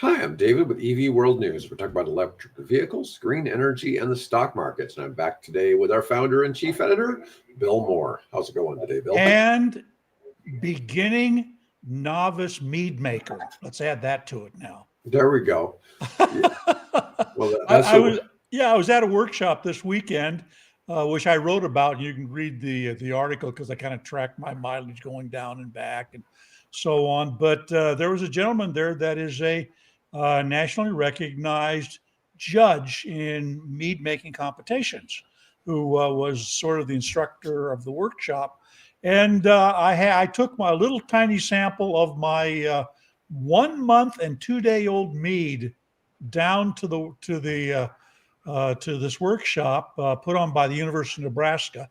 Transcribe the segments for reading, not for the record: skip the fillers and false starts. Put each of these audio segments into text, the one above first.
Hi, I'm David with EV World News. We're talking about electric vehicles, green energy, and the stock markets. And I'm back today with our founder and chief editor, Bill Moore. How's it going today, Bill? And beginning novice mead maker. Let's add that to it now. There we go. Yeah. Well, I was at a workshop this weekend, which I wrote about. You can read the article because I kind of tracked my mileage going down and back and so on. But there was a gentleman there that is a nationally recognized judge in mead making competitions, who was sort of the instructor of the workshop. And I took my little tiny sample of my 1 month and 2 day old mead down to this workshop put on by the University of Nebraska.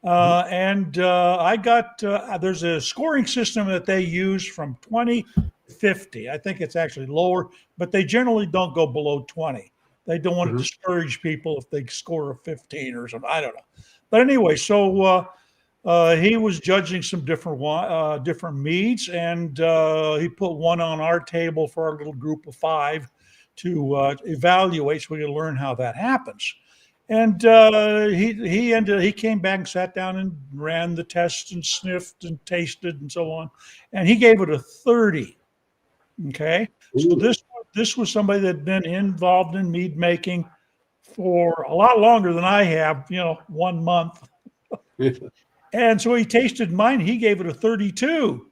I got, there's a scoring system that they use from 20 to 50. I think it's actually lower, but they generally don't go below 20. They don't want to discourage people if they score a 15 or something. I don't know. But anyway, so he was judging some different meads, and he put one on our table for our little group of 5 to evaluate, so we could learn how that happens. And he came back and sat down and ran the tests and sniffed and tasted and so on, and he gave it a 30. Okay, so this was somebody that had been involved in mead making for a lot longer than I have. 1 month. And so he tasted mine. He gave it a 32.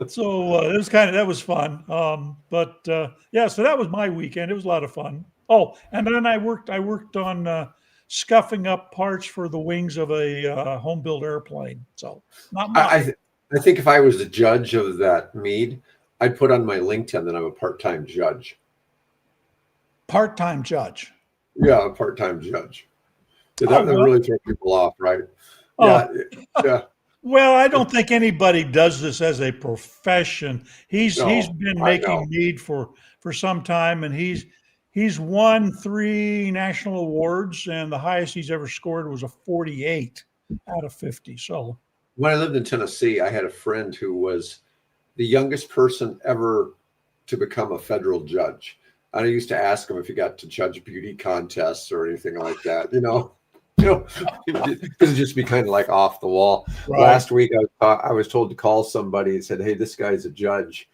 So that was fun. So that was my weekend. It was a lot of fun. Oh, and then I worked on scuffing up parts for the wings of a home-built airplane. So not much. I think if I was the judge of that mead, I'd put on my LinkedIn that I'm a part-time judge. Part-time judge. Yeah, a part-time judge. That really throws people off, right? Yeah. Well, I don't think anybody does this as a profession. He's been making mead for some time, and he's won 3 national awards, and the highest he's ever scored was a 48 out of 50. So when I lived in Tennessee, I had a friend who was the youngest person ever to become a federal judge. And I used to ask him if he got to judge beauty contests or anything like that, because it'd just be kind of like off the wall. Right. Last week, I was told to call somebody and said, "Hey, this guy's a judge,"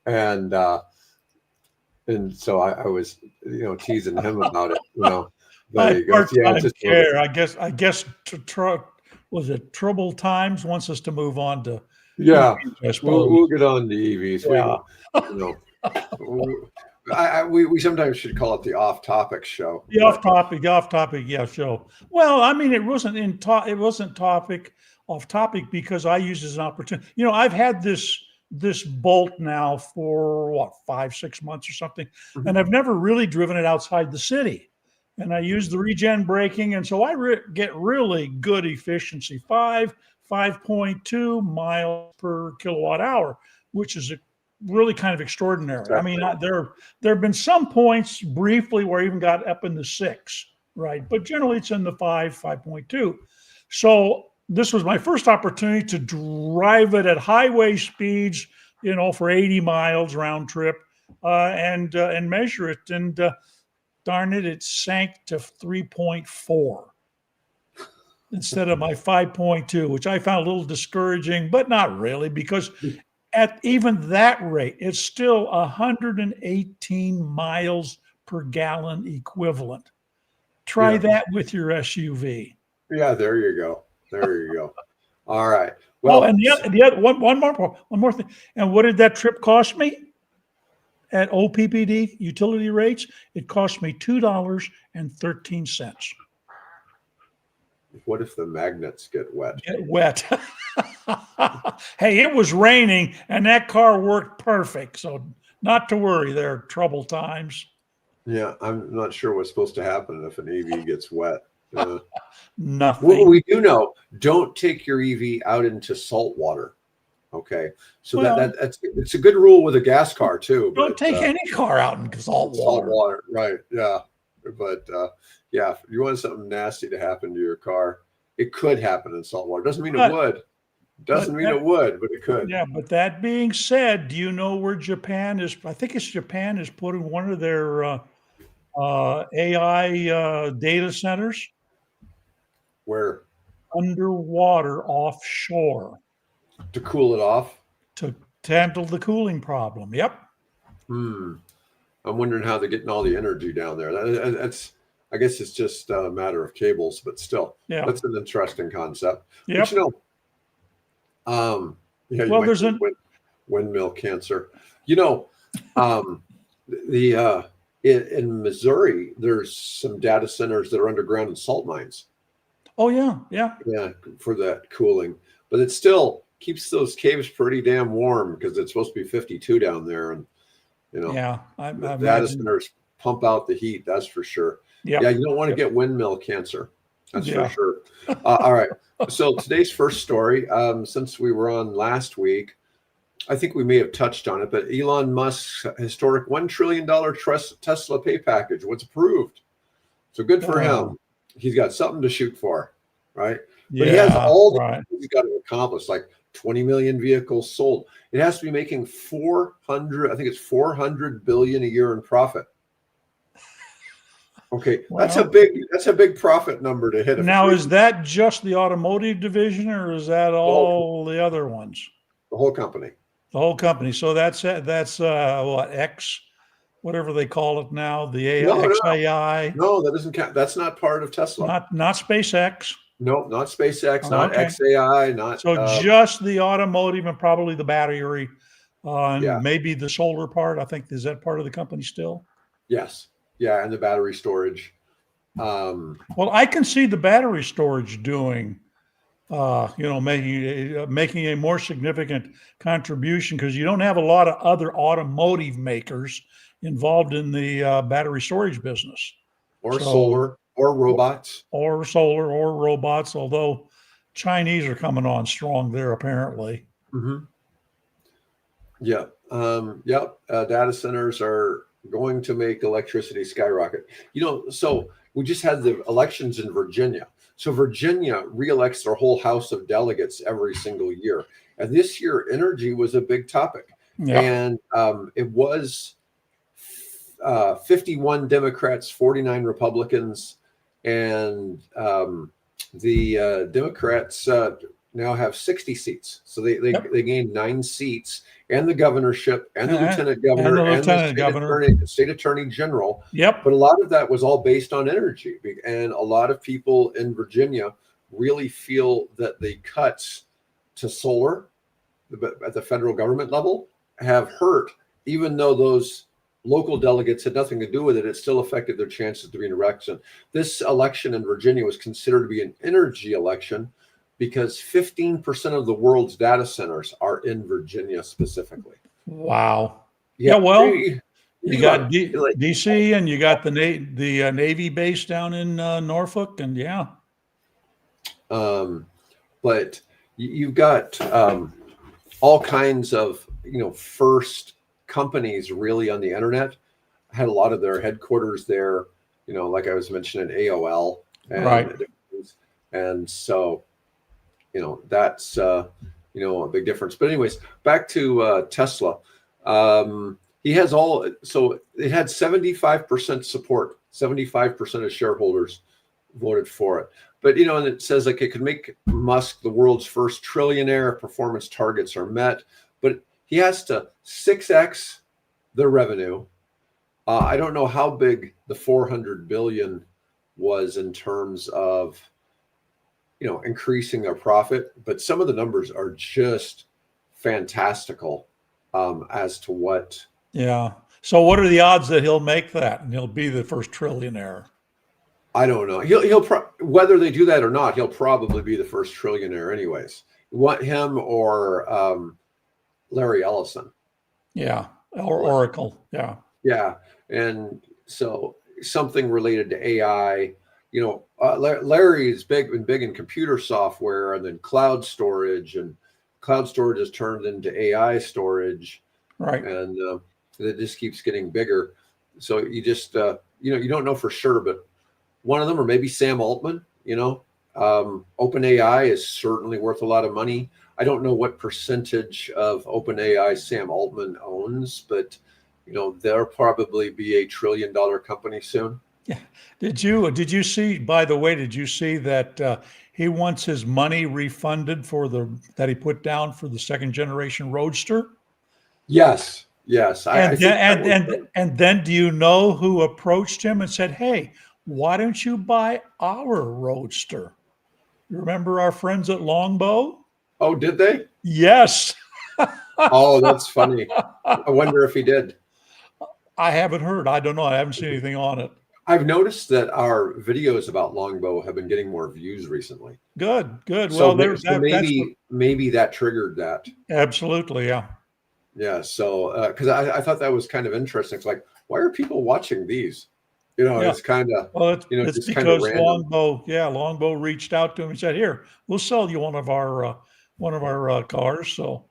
and so I was, teasing him about it. But he goes, I guess was it Troubled Times wants us to move on to EVs, we'll get on to EVs. We sometimes should call it the off-topic show. The off-topic, show. Well, I mean, it wasn't off topic because I used it as an opportunity. I've had this Bolt now for 5-6 months or something, and I've never really driven it outside the city. And I use the regen braking, and so I get really good efficiency, 5.2 miles per kilowatt hour, which is really kind of extraordinary. Exactly. I mean, there have been some points briefly where I even got up in the 6, right? But generally it's in the 5.2. So this was my first opportunity to drive it at highway speeds, for 80 miles round trip, and measure it. And darn it sank to 3.4 instead of my 5.2, which I found a little discouraging, but not really, because at even that rate, it's still 118 miles per gallon equivalent. Try that with your SUV. Yeah, there you go. All right. Well, and the other one more thing. And what did that trip cost me? At OPPD utility rates, it cost me $2.13. What if the magnets get wet? Hey, it was raining and that car worked perfect. So not to worry, there are troubled times. Yeah, I'm not sure what's supposed to happen if an EV gets wet. Nothing. What we do know, don't take your EV out into salt water. Okay, so it's a good rule with a gas car too. Don't take any car out in salt water. Right? Yeah, but if you want something nasty to happen to your car, it could happen in salt water. Doesn't mean it would. Doesn't mean it would, but it could. Yeah, but that being said, do you know where Japan is? I think it's Japan is putting one of their AI data centers Where underwater offshore to cool it off. to handle the cooling problem. Yep. I'm wondering how they're getting all the energy down there. That's, I guess it's just a matter of cables, but still, Yeah. that's an interesting concept. Yep. But you know, yeah, Well, there's a windmill cancer. You know, in Missouri, there's some data centers that are underground in salt mines. Oh yeah. For that cooling, but it still keeps those caves pretty damn warm because it's supposed to be 52 down there, and you know, yeah. I the data imagine. centers pump out the heat. That's for sure. Yep. Yeah, you don't want to get windmill cancer. That's Yeah. for sure. All right. So today's first story, since we were on last week, I think we may have touched on it, but Elon Musk's historic $1 trillion Tesla pay package was approved. So good for him. He's got something to shoot for, right? But he has all the things he's got to accomplish, like 20 million vehicles sold. It has to be making 400 billion a year in profit. Okay, Well, that's a big profit number to hit. Now, is that just the automotive division, or is that all the other ones? The whole company. The whole company. So that's what, X, whatever they call it now, the XAI. No, that doesn't count. That's not part of Tesla. Not SpaceX. No, not SpaceX, not XAI, not. So just the automotive and probably the battery, and maybe the solar part. I think, is that part of the company still? Yes. Yeah, and the battery storage. Well, I can see the battery storage doing, making a more significant contribution, because you don't have a lot of other automotive makers involved in the battery storage business, or solar, or robots, or solar, or robots. Although Chinese are coming on strong there, apparently. Mm-hmm. Yeah. Data centers are going to make electricity skyrocket. So we just had the elections in Virginia. So Virginia reelects their whole House of Delegates every single year. And this year, energy was a big topic. Yeah. And it was 51 Democrats, 49 Republicans. And the Democrats now have 60 seats. So they gained 9 seats, and the governorship, and the lieutenant governor, and the state attorney general. Yep. But a lot of that was all based on energy. And a lot of people in Virginia really feel that the cuts to solar at the federal government level have hurt, even though those local delegates had nothing to do with it. It still affected their chances to be in election. This election in Virginia was considered to be an energy election, because 15% of the world's data centers are in Virginia specifically. Wow. Yeah, well, you got DC, and you got the Navy base down in Norfolk, and but you've got all kinds of first companies really on the internet. Had a lot of their headquarters there. Like I was mentioning, AOL, and so. That's a big difference. But anyways, back to Tesla. He has so it had 75% support. 75% of shareholders voted for it. But and it says like it could make Musk the world's first trillionaire if performance targets are met. But he has to 6x the revenue. I don't know how big the 400 billion was in terms of increasing their profit, but some of the numbers are just fantastical as to what. Yeah. So what are the odds that he'll make that and he'll be the first trillionaire? I don't know. He'll whether they do that or not, he'll probably be the first trillionaire anyways. You want him or Larry Ellison. Yeah. Or Oracle. Yeah. Yeah. And so something related to AI. Larry has been big in computer software, and then cloud storage, and cloud storage has turned into AI storage, right? And it just keeps getting bigger. So you just you don't know for sure, but one of them, or maybe Sam Altman. OpenAI is certainly worth a lot of money. I don't know what percentage of OpenAI Sam Altman owns, but they'll probably be $1 trillion company soon. Yeah. Did you see, by the way, did you see that he wants his money refunded that he put down for the second generation Roadster? Yes. I And think then, that was, and then do you know who approached him and said, "Hey, why don't you buy our Roadster?" You remember our friends at Longbow? oh, did they? Yes. Oh, that's funny. I wonder if he did. I haven't heard. I don't know. I haven't seen anything on it. I've noticed that our videos about Longbow have been getting more views recently. Good. So, Well, so that's what, maybe that triggered that. absolutely, yeah. Yeah. So because I thought that was kind of interesting. It's like, why are people watching these? Yeah. It's kind of Well, it's just kind of because random. Longbow reached out to him and said, "Here, we'll sell you one of our cars." So,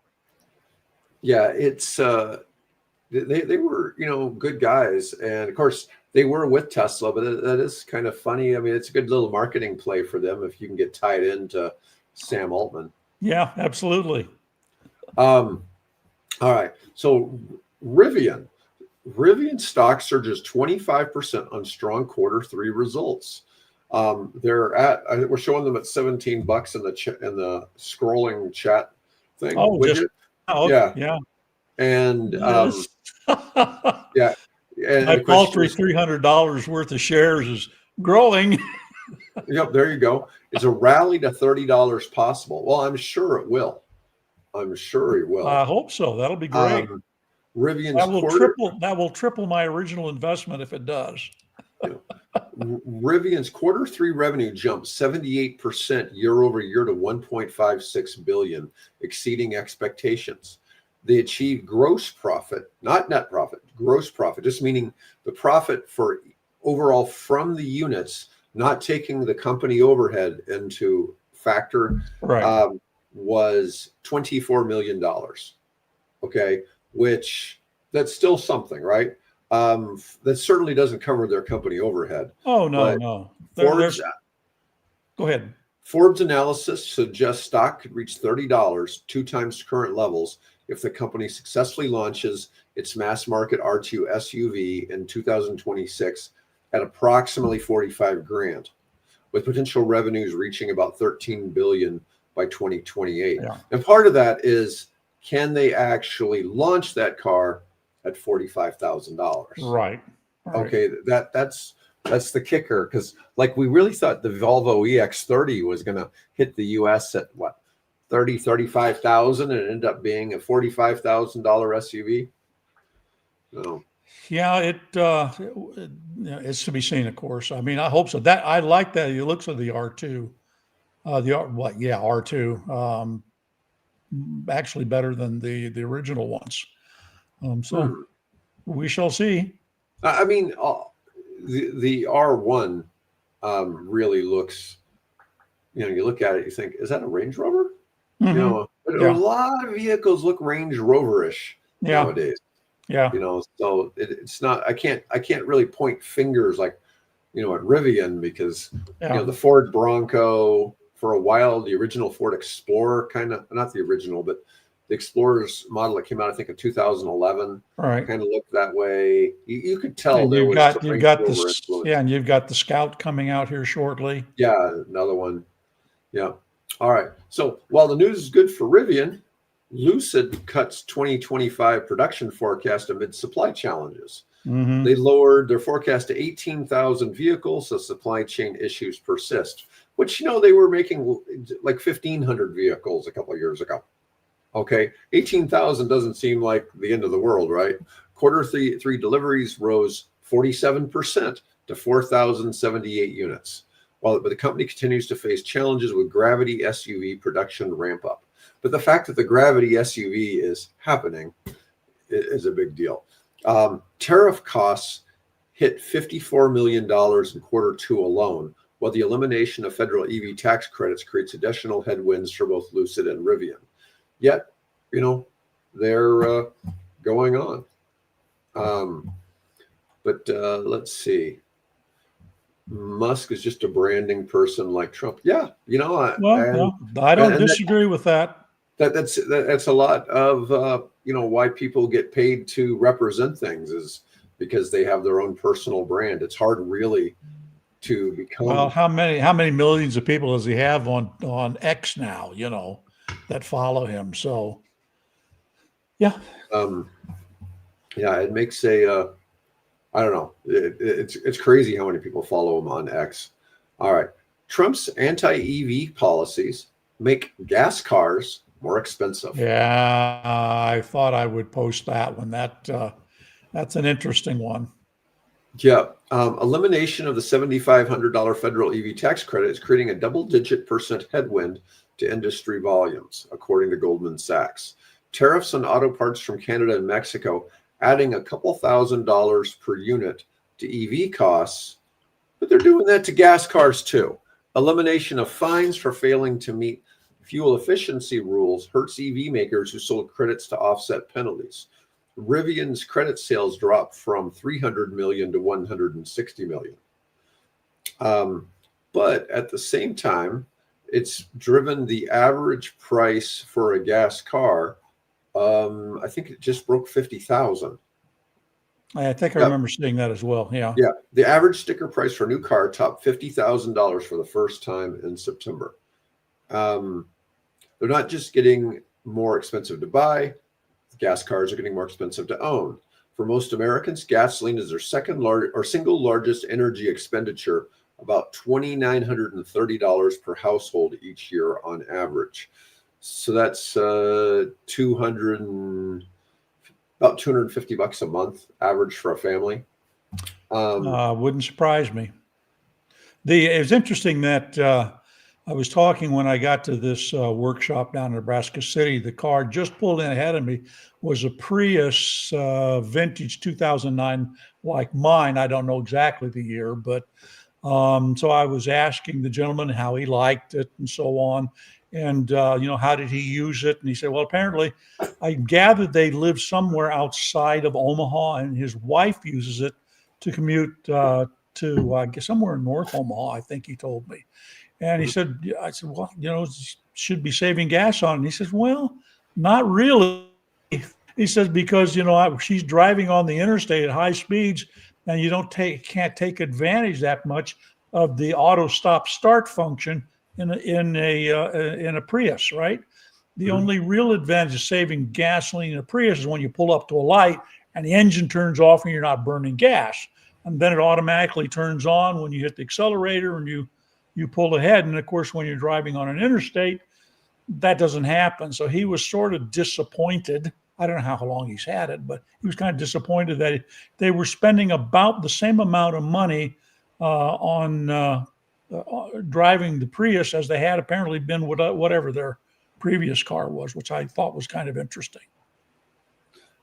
Yeah, it's they were good guys, and of course they were with Tesla, but that is kind of funny. I mean, it's a good little marketing play for them if you can get tied into Sam Altman. yeah, absolutely. All right, so Rivian. Rivian stock surges 25% on strong Q3 results. We're showing them at $17 in the scrolling chat thing Oh, just widget. okay, Yeah, yeah. and Yes. yeah, and My the question paltry is, $300 worth of shares is growing. yep, there you go. Is a rally to $30 possible? Well, I'm sure it will. I'm sure it will. I hope so. That'll be great. Rivian's quarter. That will triple my original investment if it does. Rivian's Q3 revenue jumped 78% year over year to 1.56 billion, exceeding expectations. They achieved gross profit, not net profit, gross profit, just meaning the profit for overall from the units, not taking the company overhead into factor, Right. was $24 million. Okay, which that's still something, right? That certainly doesn't cover their company overhead. Oh, no, But no. Forbes Go ahead. Forbes analysis suggests stock could reach $30, 2 times current levels, if the company successfully launches its mass market R2 SUV in 2026 at approximately 45 grand, with potential revenues reaching about 13 billion by 2028. Yeah. And part of that is, can they actually launch that car at $45,000? Right. Okay, that's the kicker, because we really thought the Volvo EX30 was going to hit the US at what, 35,000, and it ended up being a $45,000 SUV. So Yeah, it's to be seen, of course. I mean, I hope so. That I like that. It looks like the R2, R2, actually better than the original ones. So we shall see. I mean, the R1 really looks. You look at it, you think, is that a Range Rover? But a Yeah. lot of vehicles look Range Rover-ish Yeah. nowadays. Yeah. So it's not. I can't really point fingers like at Rivian, because the Ford Bronco, for a while, the original Ford Explorer, kind of, not the original, but the Explorer's model that came out, I think, in 2011, Right. kind of looked that way. You could tell And there you've was got some you've Range got Rover this, influence. yeah, and you've got the Scout coming out here shortly. Yeah, another one. Yeah. All right. So while the news is good for Rivian, Lucid cuts 2025 production forecast amid supply challenges. They lowered their forecast to 18,000 vehicles as supply chain issues persist, which, they were making like 1,500 vehicles a couple of years ago. Okay. 18,000 doesn't seem like the end of the world, right? Q3 deliveries rose 47% to 4,078 units. But the company continues to face challenges with Gravity SUV production ramp up. But the fact that the Gravity SUV is happening is a big deal. Tariff costs hit $54 million in Q2 alone, while the elimination of federal EV tax credits creates additional headwinds for both Lucid and Rivian. Yet, they're going on. But let's see. Musk is just a branding person like Trump. Yeah, I don't disagree with that. That's a lot of why people get paid to represent things is because they have their own personal brand. It's hard really to become. Well, how many millions of people does he have on X now, that follow him? So yeah. um yeah, it makes I don't know. It's crazy how many people follow him on X. All right. Trump's anti-EV policies make gas cars more expensive. Yeah, I thought I would post that one. That's an interesting one. Yeah. Elimination of the $7,500 federal EV tax credit is creating a double-digit % headwind to industry volumes, according to Goldman Sachs. Tariffs on auto parts from Canada and Mexico adding a couple $1,000s per unit to EV costs, but they're doing that to gas cars too. Elimination of fines for failing to meet fuel efficiency rules hurts EV makers who sold credits to offset penalties. RIVN's credit sales dropped from 300 million to 160 million. But at the same time, it's driven the average price for a gas car. I think it just broke 50,000. I think I remember seeing that as well. Yeah. Yeah. The average sticker price for a new car topped $50,000 for the first time in September. They're not just getting more expensive to buy. Gas cars are getting more expensive to own. For most Americans, gasoline is their single largest energy expenditure, about $2,930 per household each year on average. So that's about $250 a month average for a family. Wouldn't surprise me. It was interesting that I was talking when I got to this workshop down in Nebraska City. The car just pulled in ahead of me was a Prius vintage 2009, like mine. I don't know exactly the year, but so I was asking the gentleman how he liked it and so on. And, how did he use it? And he said, well, apparently I gathered they live somewhere outside of Omaha, and his wife uses it to commute to, I guess, somewhere in North Omaha, I think he told me. And he said, I said, well, should be saving gas on it. And he says, well, not really. He says, because, she's driving on the interstate at high speeds, and you can't take advantage that much of the auto stop start function in a Prius, right? The only real advantage of saving gasoline in a Prius is when you pull up to a light and the engine turns off and you're not burning gas. And then it automatically turns on when you hit the accelerator and you pull ahead. And of course, when you're driving on an interstate, that doesn't happen. So he was sort of disappointed. I don't know how long he's had it, but he was kind of disappointed that they were spending about the same amount of money on driving the Prius as they had apparently been with whatever their previous car was, which I thought was kind of interesting.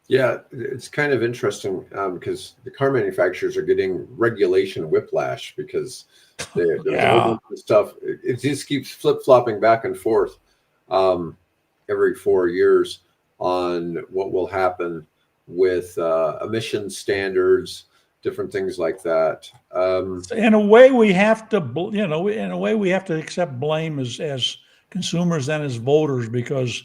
Yeah, it's kind of interesting because the car manufacturers are getting regulation whiplash because there's a whole bunch of stuff. It just keeps flip-flopping back and forth every 4 years on what will happen with emission standards, different things like that. In a way, we have to accept blame as consumers and as voters because,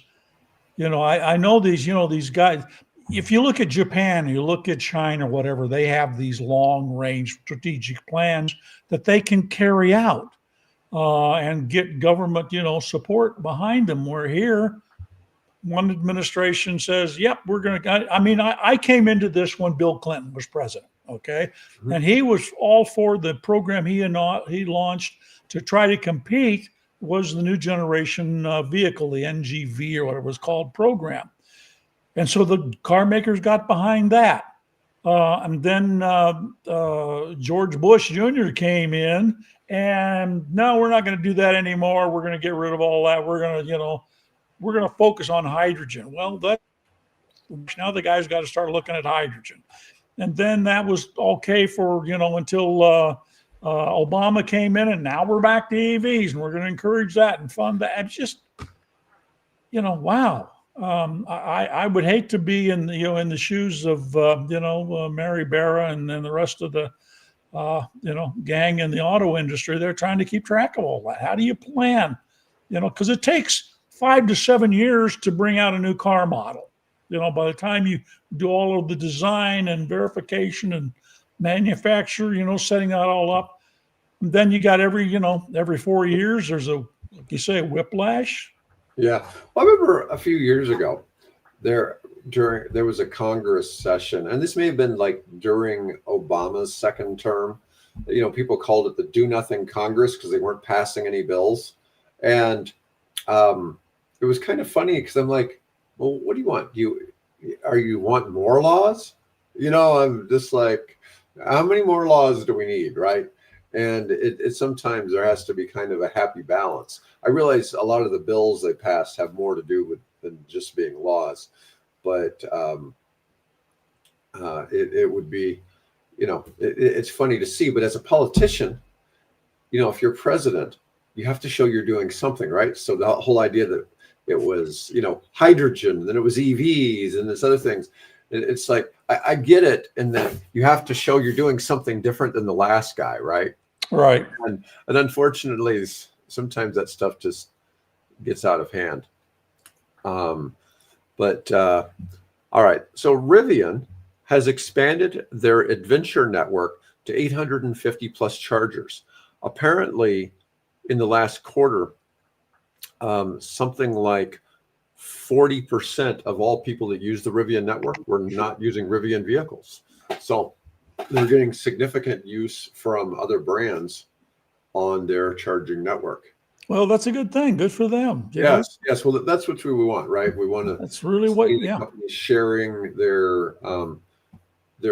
I know these guys. If you look at Japan, you look at China, whatever, they have these long-range strategic plans that they can carry out and get government, support behind them. Where here, one administration says, "Yep, we're going to." I came into this when Bill Clinton was president, okay, and he was all for the program he launched to try to compete was the new generation vehicle, the NGV or whatever it was called program. And so the car makers got behind that. And then George Bush Jr. came in and no, we're not going to do that anymore. We're going to get rid of all that. We're going to focus on hydrogen. Well, now the guy's got to start looking at hydrogen. And then that was okay for, until Obama came in, and now we're back to EVs and we're going to encourage that and fund that. It's just, wow. I would hate to be in the shoes of Mary Barra and then the rest of the gang in the auto industry. They're trying to keep track of all that. How do you plan? Because it takes 5 to 7 years to bring out a new car model. By the time you do all of the design and verification and manufacture, setting that all up, and then you got every 4 years, there's like you say, a whiplash. Yeah. Well, I remember a few years ago, there was a Congress session, and this may have been like during Obama's second term. People called it the Do Nothing Congress because they weren't passing any bills, and it was kind of funny because I'm like, well, what do you want? You want more laws? I'm just like, how many more laws do we need, right? And it sometimes there has to be kind of a happy balance. I realize a lot of the bills they passed have more to do with than just being laws, but it would be, it's funny to see. But as a politician, if you're president, you have to show you're doing something, right? So the whole idea that it was, hydrogen, then it was EVs and this other things. It's like, I get it. And then you have to show you're doing something different than the last guy, right? Right. And unfortunately, sometimes that stuff just gets out of hand. All right. So Rivian has expanded their adventure network to 850 plus chargers. Apparently, in the last quarter, something like 40% of all people that use the Rivian network were not using Rivian vehicles. So they're getting significant use from other brands on their charging network. Well, that's a good thing. Good for them. Yes. Well, that's what we want, right? We want to. That's really what. Yeah. Companies sharing their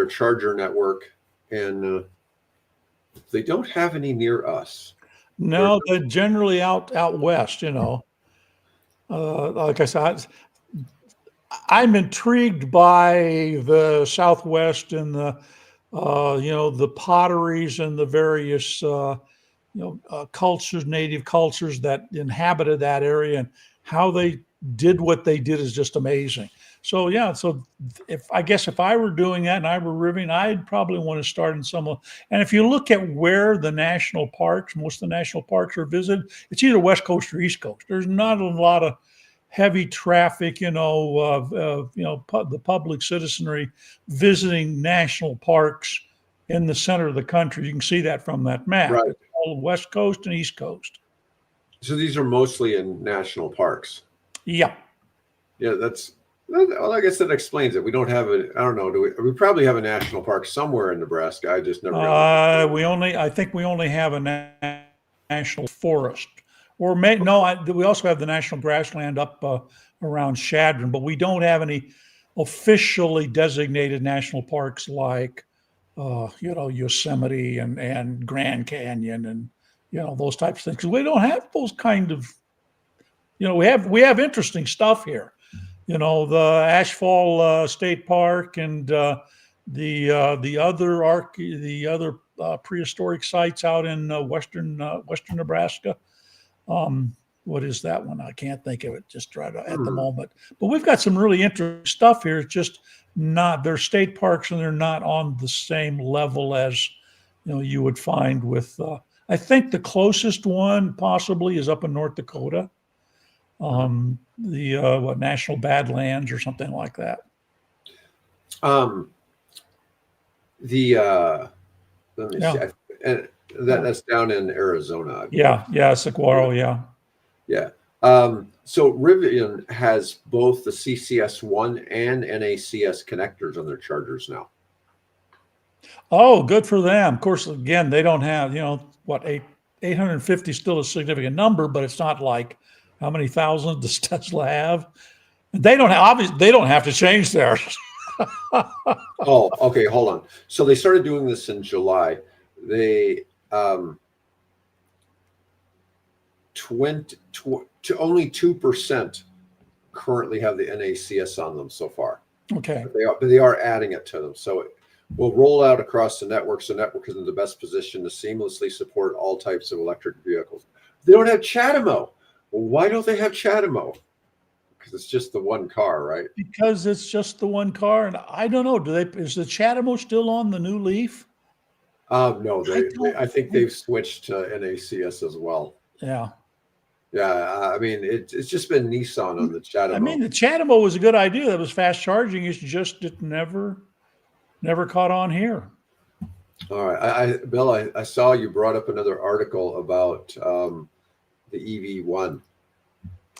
charger network, and they don't have any near us. No, they're generally out west. Like I said, I'm intrigued by the Southwest and the potteries and the various cultures, native cultures that inhabited that area, and how they did what they did is just amazing. So yeah, so if I were doing that and I were Rivian, I'd probably want to start in some. And if you look at where the national parks, most of the national parks are visited, it's either West Coast or East Coast. There's not a lot of heavy traffic, the public citizenry visiting national parks in the center of the country. You can see that from that map. Right. It's all West Coast and East Coast. So these are mostly in national parks. Yeah. Yeah, well, I guess that explains it. We don't have I don't know. We probably have a national park somewhere in Nebraska. I just never. I think we only have a national forest. We also have the national grassland up around Shadron, but we don't have any officially designated national parks like, Yosemite and Grand Canyon and, those types of things. Because we don't have those kind of, we have interesting stuff here. The Ashfall State Park and the other prehistoric sites out in western Nebraska. What is that one? I can't think of it just right at the moment. But we've got some really interesting stuff here. It's just they're state parks and they're not on the same level as you would find with. I think the closest one possibly is up in North Dakota. The National Badlands or something like that. Let me see. And that's down in Arizona. Yeah, Saguaro, yeah. So Rivian has both the CCS1 and NACS connectors on their chargers now. Oh, good for them. Of course, again, they don't have, 850 is still a significant number, but it's not like how many thousands does Tesla have? They don't have to change theirs. Oh, okay, hold on. So they started doing this in July. They only 2% currently have the NACS on them so far. Okay. But they are adding it to them. So it will roll out across the network. So the network is in the best position to seamlessly support all types of electric vehicles. They don't have CHAdeMO. Well, why don't they have CHAdeMO? Because it's just the one car, right? Because it's just the one car. And I don't know, is the CHAdeMO still on the new Leaf? No, I think they've switched to NACS as well. Yeah. Yeah, I mean, it's just been Nissan on the I mean, Chatamo. the Chatamo was a good idea. That was fast charging. It's just it never caught on here. All right, Bill, I saw you brought up another article about the EV1.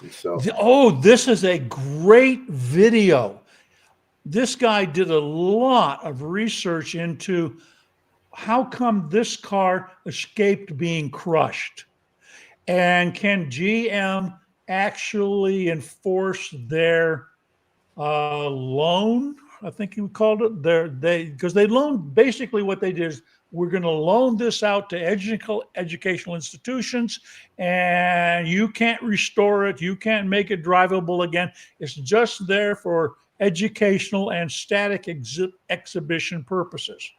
And so, This is a great video. This guy did a lot of research into how come this car escaped being crushed, and can GM actually enforce their loan? I think you called it because they loaned. Basically what they did is, we're going to loan this out to educational institutions, and you can't restore it, you can't make it drivable again. It's just there for educational and static exhibition purposes.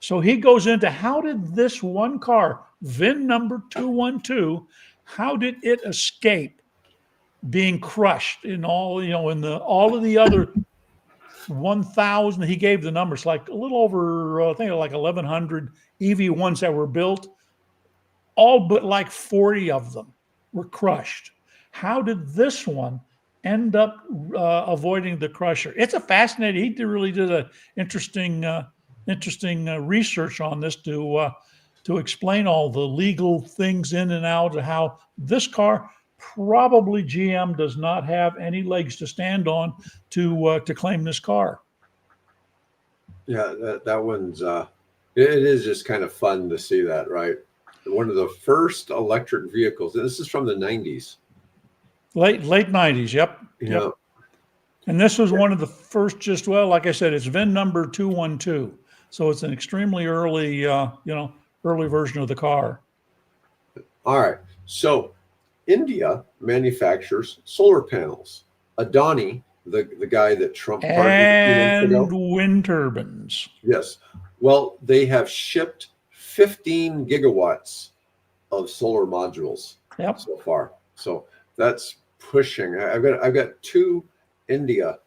So he goes into, how did this one car, VIN number 212, how did it escape being crushed in all, all of the other 1,000, he gave the numbers, like a little over, I think like 1,100 EV1s that were built, all but like 40 of them were crushed. How did this one end up avoiding the crusher? It's a fascinating, he really did an interesting research on this to explain all the legal things in and out of how this car, probably GM does not have any legs to stand on to claim this car. yeah, that one's it is just kind of fun to see that, right? One of the first electric vehicles, and this is from the 90s. Late 90s, yep. Yeah. And this was one of the first, like I said, it's VIN number 212. So it's an extremely early, early version of the car. All right. So India manufactures solar panels. Adani, the guy that Trump pardoned and wind turbines. Yes. Well, they have shipped 15 gigawatts of solar modules so far. So that's pushing. I've got two India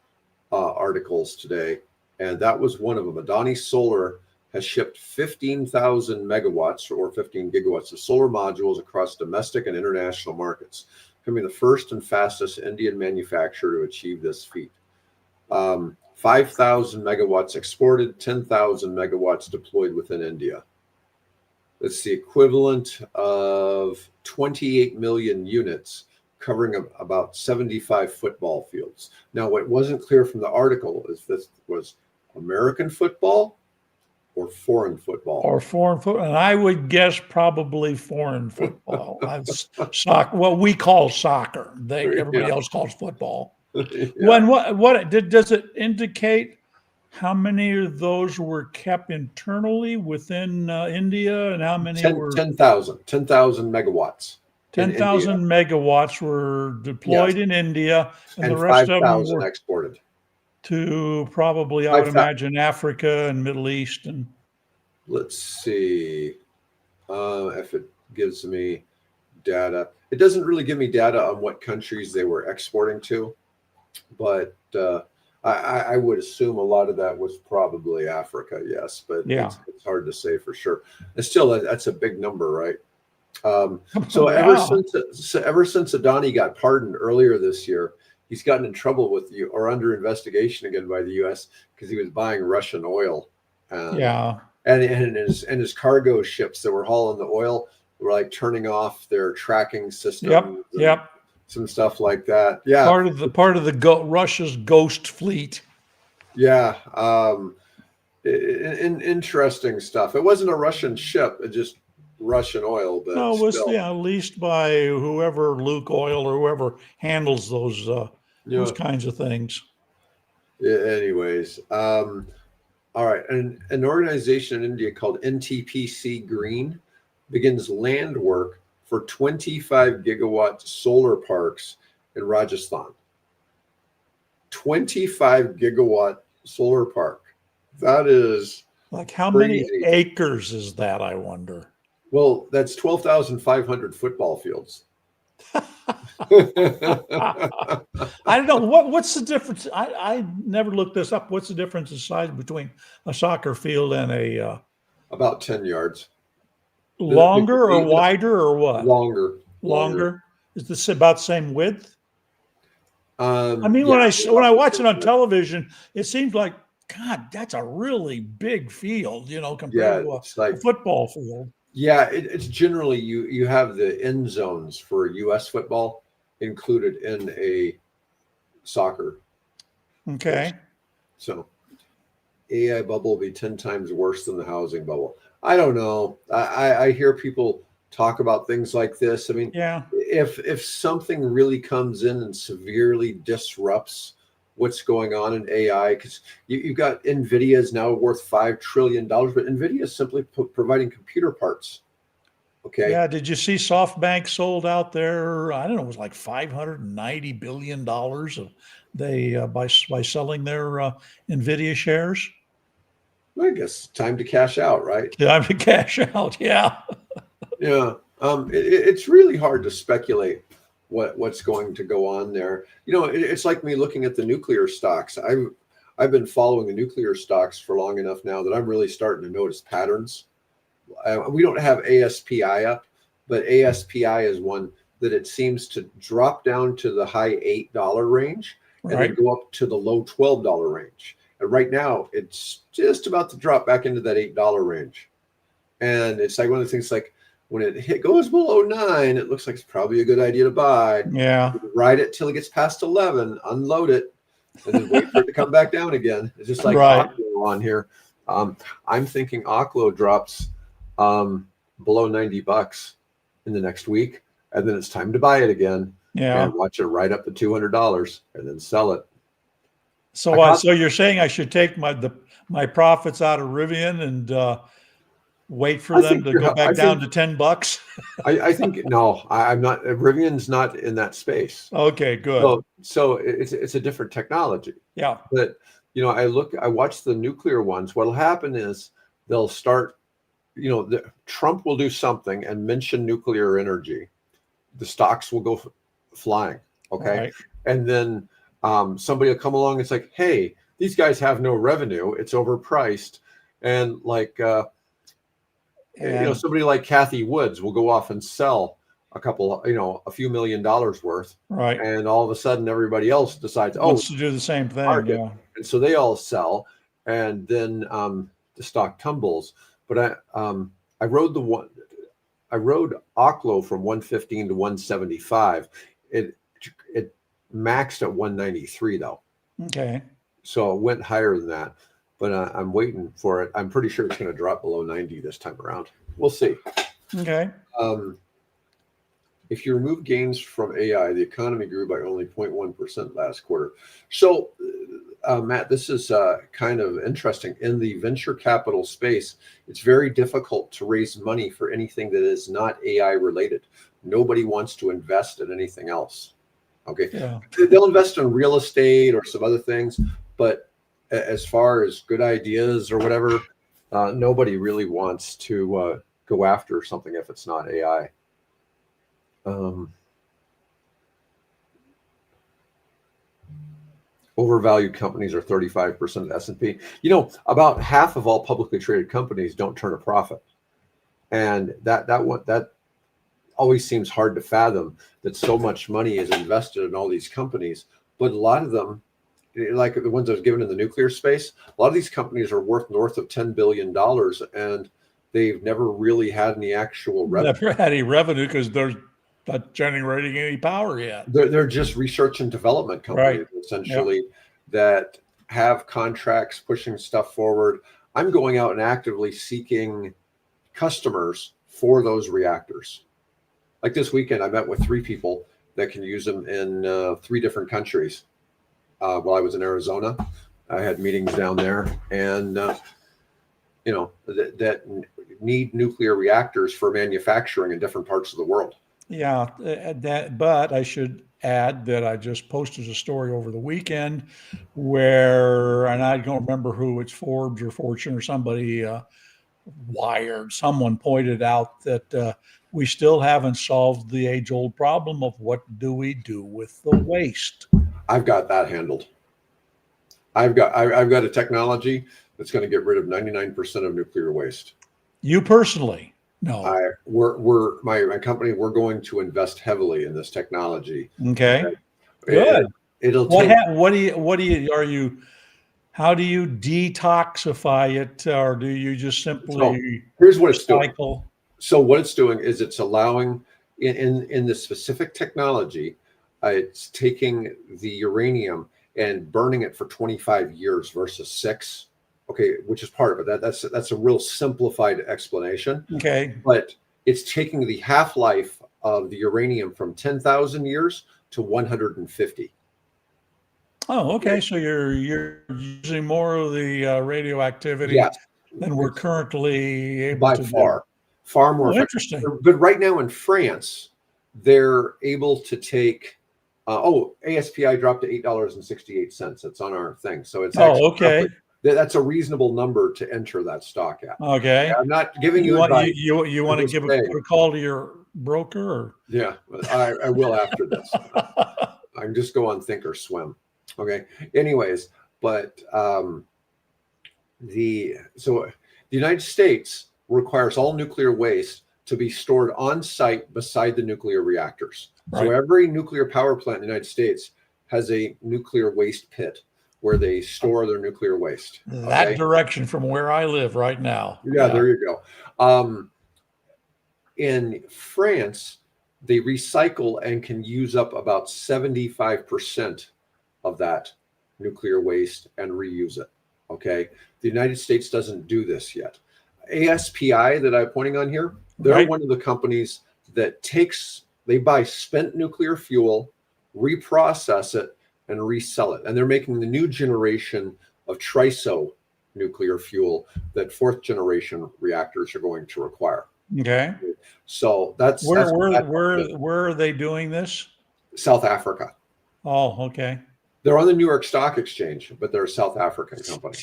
articles today, and that was one of them. Adani Solar has shipped 15,000 megawatts or 15 gigawatts of solar modules across domestic and international markets, becoming the first and fastest Indian manufacturer to achieve this feat. 5,000 megawatts exported, 10,000 megawatts deployed within India. It's the equivalent of 28 million units, covering about 75 football fields. Now, what wasn't clear from the article is this was American football or foreign football. And I would guess probably foreign football. Soccer, what we call soccer. Everybody else calls football. Yeah. Does it indicate how many of those were kept internally within India, and how many were 10,000 megawatts. 10,000 megawatts were deployed in India, and the rest of them were exported to probably, I would imagine, Africa and Middle East. And let's see if it gives me data. It doesn't really give me data on what countries they were exporting to, but I would assume a lot of that was probably Africa, yes, but it's hard to say for sure. And still, that's a big number, right? So ever since Adani got pardoned earlier this year, he's gotten in trouble with you or under investigation again by the U.S. because he was buying Russian oil. And his cargo ships that were hauling the oil were like turning off their tracking system. Some stuff like that. Yeah. Part of the Russia's ghost fleet. Yeah. Interesting stuff. It wasn't a Russian ship. It just Russian oil, but no, it was leased by whoever, Luke Oil or whoever handles those kinds of things. Yeah, anyways, all right, and an organization in India called NTPC Green begins land work for 25 gigawatt solar parks in Rajasthan. 25 gigawatt solar park. That is like how crazy. Many acres is that, I wonder? Well, that's 12,500 football fields. I don't know. What's the difference? I never looked this up. What's the difference in size between a soccer field and a... About 10 yards. Longer or wider or what? Longer. Longer? Is this about the same width? I mean, Yeah, when I watch it on television, it seems like, God, that's a really big field, compared yeah, to it's a like, football field. yeah, it's generally you have the end zones for U.S. football included in a soccer pitch. Okay. So AI bubble will be 10 times worse than the housing bubble. I don't know. I hear people talk about things like this. I mean, Yeah. if something really comes in and severely disrupts what's going on in AI, because you've got NVIDIA is now worth $5 trillion, but NVIDIA is simply providing computer parts. Okay. Yeah. Did you see SoftBank sold out there? I don't know. It was like $590 billion of by selling their NVIDIA shares. I guess time to cash out, right? Time to cash out. Yeah. Yeah. It's really hard to speculate what's going to go on there. It's like me looking at the nuclear stocks. I've been following the nuclear stocks for long enough now that I'm really starting to notice patterns. We don't have ASPI up, but ASPI is one that it seems to drop down to the high $8 range and Right. then go up to the low $12 range. And right now, it's just about to drop back into that $8 range. And it's like one of the things, like when it goes below 9, it looks like it's probably a good idea to buy. Yeah. Ride it till it gets past 11, unload it, and then wait for it to come back down again. It's just like Right. Oclo on here. I'm thinking Oclo drops below $90 in the next week, and then it's time to buy it again Yeah. and watch it right up to $200 and then sell it. So what? So you're saying I should take my profits out of Rivian and wait for them to go back down to $10? I think no, I'm not. Rivian's not in that space. Okay, good. So it's a different technology. Yeah. But I watch the nuclear ones. What'll happen is they'll start. Trump will do something and mention nuclear energy. The stocks will go flying. Okay, Right. and then somebody will come along and it's like, hey, these guys have no revenue. It's overpriced, and somebody like Kathy Woods will go off and sell a few $1 million worth. Right. And all of a sudden everybody else decides, Wants to do the same thing. market. Yeah. And so they all sell, and then the stock tumbles. But I rode Oclo from 115 to 175. It maxed at 193 though. Okay. So it went higher than that. But I'm waiting for it. I'm pretty sure it's going to drop below 90 this time around. We'll see. Okay. If you remove gains from AI, the economy grew by only 0.1% last quarter. So, Matt, this is kind of interesting. In the venture capital space, it's very difficult to raise money for anything that is not AI related. Nobody wants to invest in anything else. Okay. Yeah. They'll invest in real estate or some other things, but as far as good ideas or whatever, nobody really wants to go after something if it's not AI. Overvalued companies are 35% of S&P. About half of all publicly traded companies don't turn a profit, and that always seems hard to fathom, that so much money is invested in all these companies, but a lot of them, like the ones I was given in the nuclear space, a lot of these companies are worth north of $10 billion, and they've never really had any actual revenue. Never had any revenue because they're not generating any power yet. They're just research and development companies, Right. essentially, that have contracts pushing stuff forward. I'm going out and actively seeking customers for those reactors. Like this weekend, I met with 3 people that can use them in 3 different countries. While I was in Arizona, I had meetings down there, and that need nuclear reactors for manufacturing in different parts of the world. Yeah, but I should add that I just posted a story over the weekend where, and I don't remember who, it's Forbes or Fortune or somebody, Wired, someone pointed out that we still haven't solved the age-old problem of what do we do with the waste. I've got that handled. I've got a technology that's going to get rid of 99% of nuclear waste. You personally? No. My company, we're going to invest heavily in this technology. Okay. It, Good. it'll What take. how do you detoxify it, or do you just So simply here's what it's doing. recycle? So what it's doing is it's allowing in the specific technology, it's taking the uranium and burning it for 25 years versus 6. Okay, which is part of it. That's a real simplified explanation. Okay. But it's taking the half-life of the uranium from 10,000 years to 150. Oh, okay. So you're using more of the radioactivity Yes, than we're currently able by to do. far more Oh, effective. interesting. But right now in France, they're able to take. ASPI dropped to $8.68. It's on our thing, so it's actually Oh, okay. that's a reasonable number to enter that stock at. Okay. I'm not giving You you want advice. you want to Just give saying. put a call to your broker, or? Yeah, I will after this. I can just go on Think or Swim. Okay. Anyways, but the United States requires all nuclear waste to be stored on site beside the nuclear reactors. Right. So every nuclear power plant in the United States has a nuclear waste pit where they store their nuclear waste. That Okay? direction from where I live right now. Yeah, there you go. In France, they recycle and can use up about 75% of that nuclear waste and reuse it. Okay. The United States doesn't do this yet. ASPI that I'm pointing on here, they're Right. one of the companies that they buy spent nuclear fuel, reprocess it, and resell it. And they're making the new generation of TRISO nuclear fuel that 4th generation reactors are going to require. Okay. So that's Where are they doing this? South Africa. Oh, okay. They're on the New York Stock Exchange, but they're a South African company.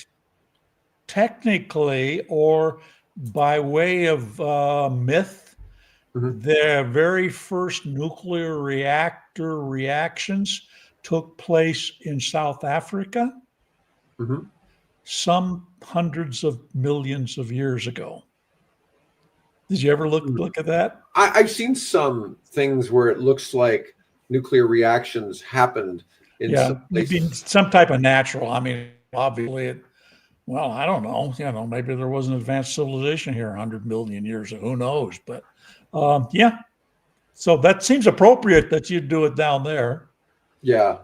Technically, or by way of myth, Mhm. their very first nuclear reactor reactions took place in South Africa Mhm. some hundreds of millions of years ago. Did you ever look at that? I've seen some things where it looks like nuclear reactions happened in Yeah, some maybe places. some type of natural. I mean, obviously, well, I don't know. Maybe there was an advanced civilization here 100 million years ago. Who knows? But yeah, so that seems appropriate that you do it down there. Yeah.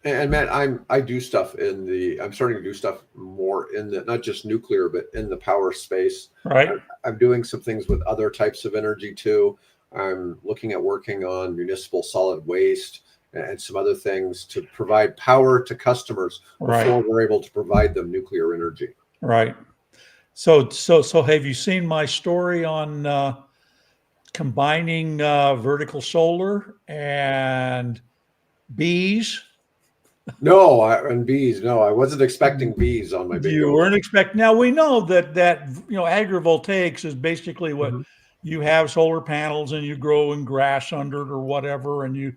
And Matt, I do stuff I'm starting to do stuff more in the, not just nuclear, but in the power space. Right. I'm doing some things with other types of energy too. I'm looking at working on municipal solid waste and some other things to provide power to customers before we're able to provide them nuclear energy. Right. So have you seen my story on combining vertical solar and bees? No, and bees. No, I wasn't expecting bees on my You bingo. weren't expecting. Now we know that agrivoltaics is basically what you have solar panels and you grow in grass under it or whatever, and you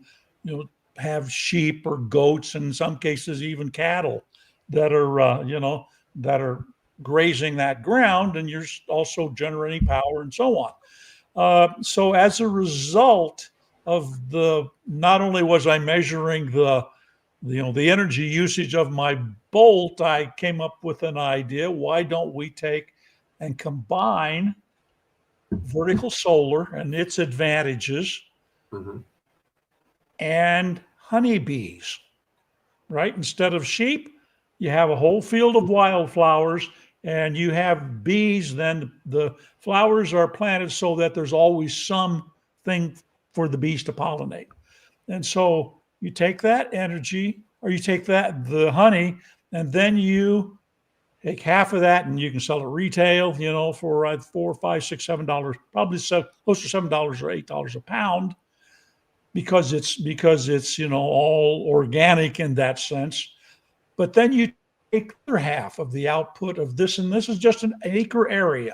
have sheep or goats, and in some cases even cattle that are that are grazing that ground, and you're also generating power and so on. So as a result of not only was I measuring the energy usage of my bolt, I came up with an idea. Why don't we take and combine vertical solar and its advantages and honeybees, right? Instead of sheep, you have a whole field of wildflowers and you have bees. Then the flowers are planted so that there's always something for the bees to pollinate. And so you take that energy, or you take the honey, and then you take half of that and you can sell it retail, for $4, $5, $6, $7, probably close to $7 or $8 a pound, because it's all organic in that sense. But then you take the other half of the output of this, and this is just an acre area,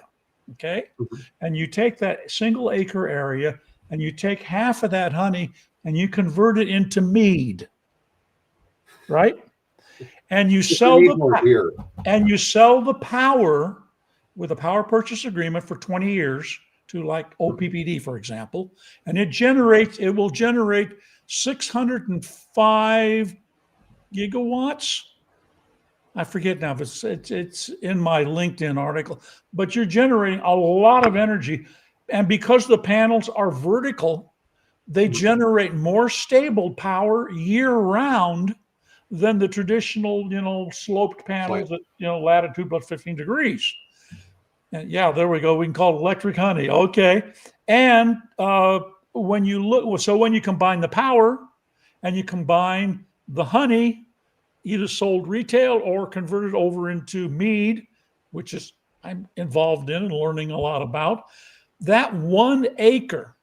okay? And you take that single acre area and you take half of that honey and you convert it into mead, right? And you sell the power with a power purchase agreement for 20 years to like OPPD, for example, and it will generate 605 gigawatts. I forget now, but it's in my LinkedIn article, but you're generating a lot of energy. And because the panels are vertical, they generate more stable power year round than the traditional, sloped panels at, latitude plus 15 degrees. And yeah, there we go. We can call it electric honey. Okay. And when you combine the power and you combine the honey, either sold retail or converted over into mead, which is I'm involved in and learning a lot about, that 1 acre,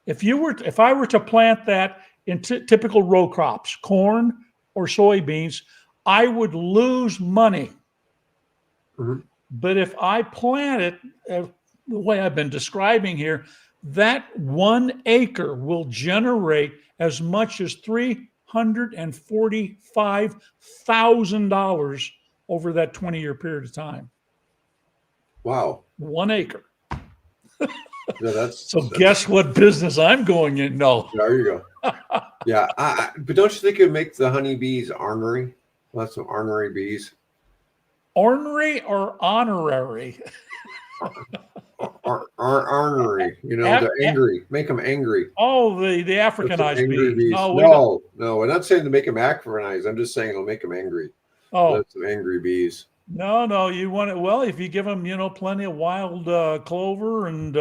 if I were to plant that in typical row crops, corn or soybeans, I would lose money. Mm-hmm. But if I plant it the way I've been describing here, that 1 acre will generate as much as $345,000 over that 20-year period of time. Wow. 1 acre. Yeah, guess what business I'm going in? No. There you go. Yeah, but don't you think it would make the honeybees ornery? Well, that's some ornery bees. Ornery or honorary? Ornery. They're angry. Make them angry. Oh, the Africanized bees. No, I'm not saying to make them Africanized. I'm just saying it'll make them angry. Oh, that's some angry bees. No, you want it. Well, if you give them, plenty of wild clover and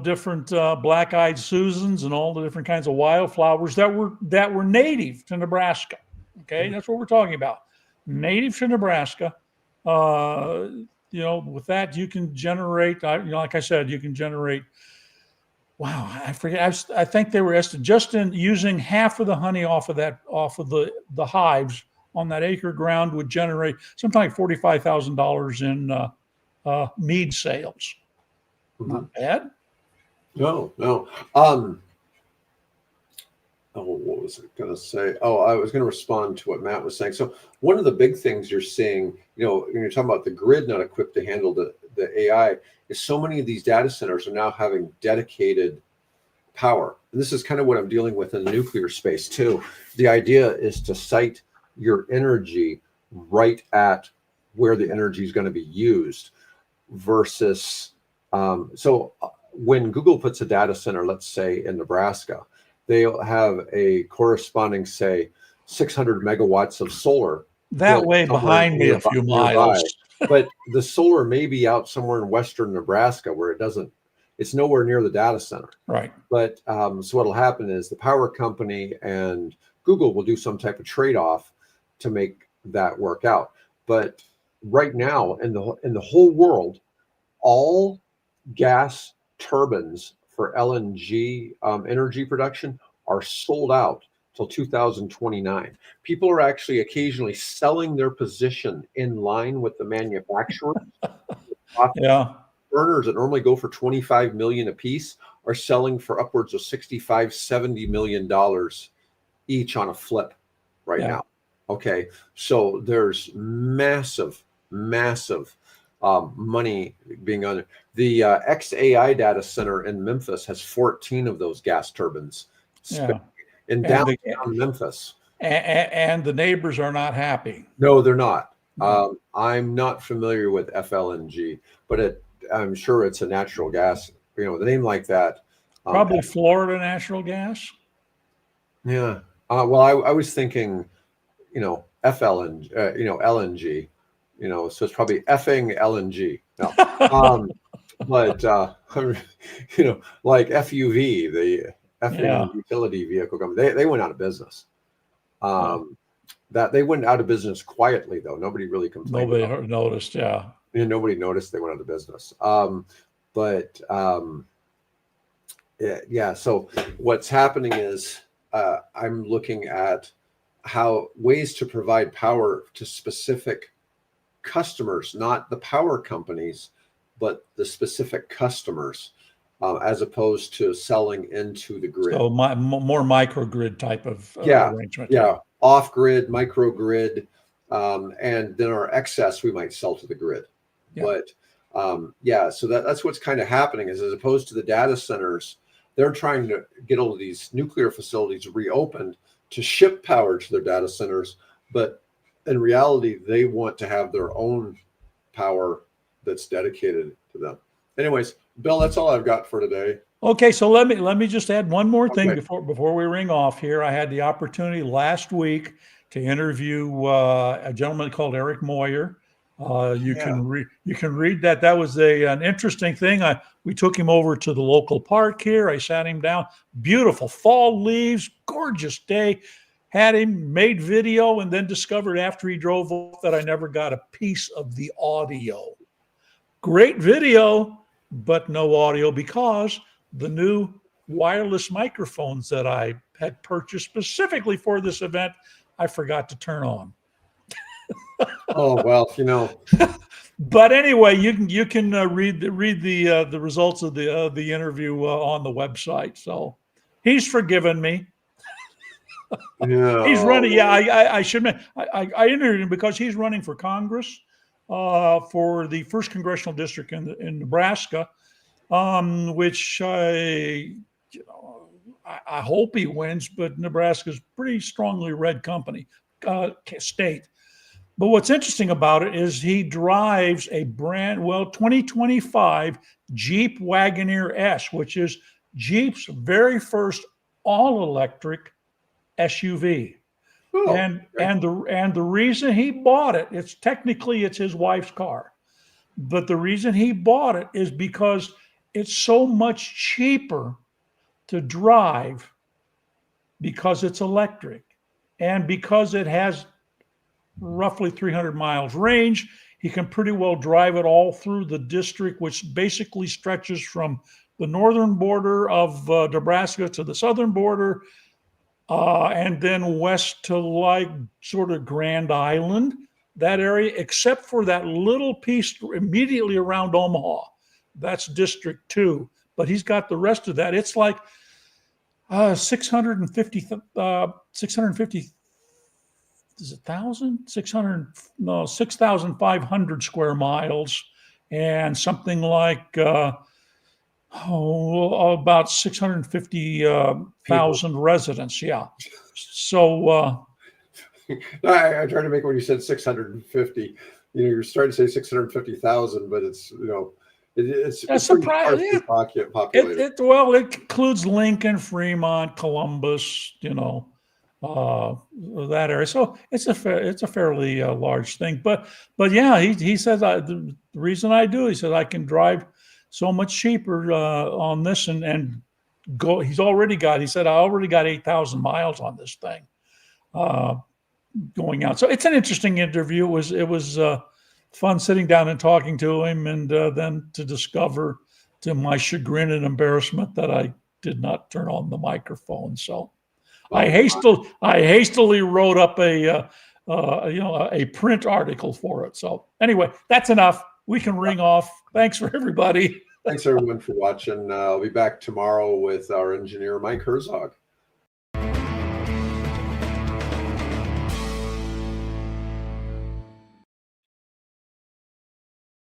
different black-eyed Susans and all the different kinds of wildflowers that were native to Nebraska. Okay, that's what we're talking about. Native to Nebraska. With that you can generate. Like I said, you can generate. Wow, I forget. I think they were just in using half of the honey off of the hives on that acre ground would generate something like $45,000 in mead sales. Mm-hmm. Not bad. No. What was I going to say? Oh, I was going to respond to what Matt was saying. So one of the big things you're seeing, when you're talking about the grid not equipped to handle the AI, is so many of these data centers are now having dedicated power. And this is kind of what I'm dealing with in the nuclear space too. The idea is to site your energy right at where the energy is going to be used versus so when Google puts a data center, let's say in Nebraska, they'll have a corresponding, say, 600 megawatts of solar. That way behind me a few miles. But the solar may be out somewhere in western Nebraska where it's nowhere near the data center. Right. But so what'll happen is the power company and Google will do some type of trade-off to make that work out. But right now in the whole world, all gas turbines for LNG energy production are sold out till 2029. People are actually occasionally selling their position in line with the manufacturer. Yeah. Burners that normally go for 25 million a piece are selling for upwards of 65, 70 million dollars each on a flip right now. Okay. So there's massive money being on it. The XAI data center in Memphis has 14 of those gas turbines in downtown Memphis. And the neighbors are not happy. No, they're not. I'm not familiar with FLNG, but I'm sure it's a natural gas, the name like that. Probably Florida natural gas. Yeah. Well, I was thinking, FLNG, LNG. So it's probably effing LNG. No, but like FUV, the effing utility vehicle company, they went out of business. That they went out of business quietly though. Nobody really complained. Nobody noticed. Yeah. Nobody noticed they went out of business. So what's happening is I'm looking at ways to provide power to specific customers, not the power companies, but the specific customers, as opposed to selling into the grid. So more microgrid type of arrangement. Yeah, off-grid, microgrid, and then our excess we might sell to the grid. Yeah. But Yeah, so that's what's kind of happening is, as opposed to the data centers, they're trying to get all of these nuclear facilities reopened to ship power to their data centers, but in reality, they want to have their own power that's dedicated to them. Anyways, Bill, that's all I've got for today. Okay, so let me just add one more thing Okay. before we ring off here. I had the opportunity last week to interview a gentleman called Eric Moyer. You can read that. That was an interesting thing. We took him over to the local park here. I sat him down. Beautiful fall leaves, gorgeous day. Had him, made video, and then discovered after he drove off that I never got a piece of the audio. Great video, but no audio because the new wireless microphones that I had purchased specifically for this event, I forgot to turn on. Oh, well, you know. But anyway, you can read the results of the interview on the website. So he's forgiven me. No. He's running. Yeah, I should admit, I interviewed him because he's running for Congress for the 1st Congressional District in Nebraska, which I hope he wins, but Nebraska's pretty strongly red state. But what's interesting about it is he drives a 2025 Jeep Wagoneer S, which is Jeep's very first all-electric SUV. Oh, and the reason he bought it, it's his wife's car, but the reason he bought it is because it's so much cheaper to drive because it's electric and because it has roughly 300 miles range. He can pretty well drive it all through the district, which basically stretches from the northern border of Nebraska to the southern border, and then west to like sort of Grand Island, that area, except for that little piece immediately around Omaha. That's District 2. But he's got the rest of that. It's like 650, is it 1,000? 6,500 square miles, and something like about 650,000 residents. Yeah. So I tried to make when you said 650. You're starting to say 650,000, but it's it's surprising. Populated. It includes Lincoln, Fremont, Columbus, that area. So it's a fairly large thing. But yeah, he says the reason I do, he says I can drive so much cheaper on this and go. He said I already got 8,000 miles on this thing going out. So it's an interesting interview. It was fun sitting down and talking to him, and then to discover, to my chagrin and embarrassment, that I did not turn on the microphone. So I hastily wrote up a print article for it. So anyway, that's enough. We can ring off. Thanks for everybody. Thanks everyone for watching. I'll be back tomorrow with our engineer, Mike Herzog.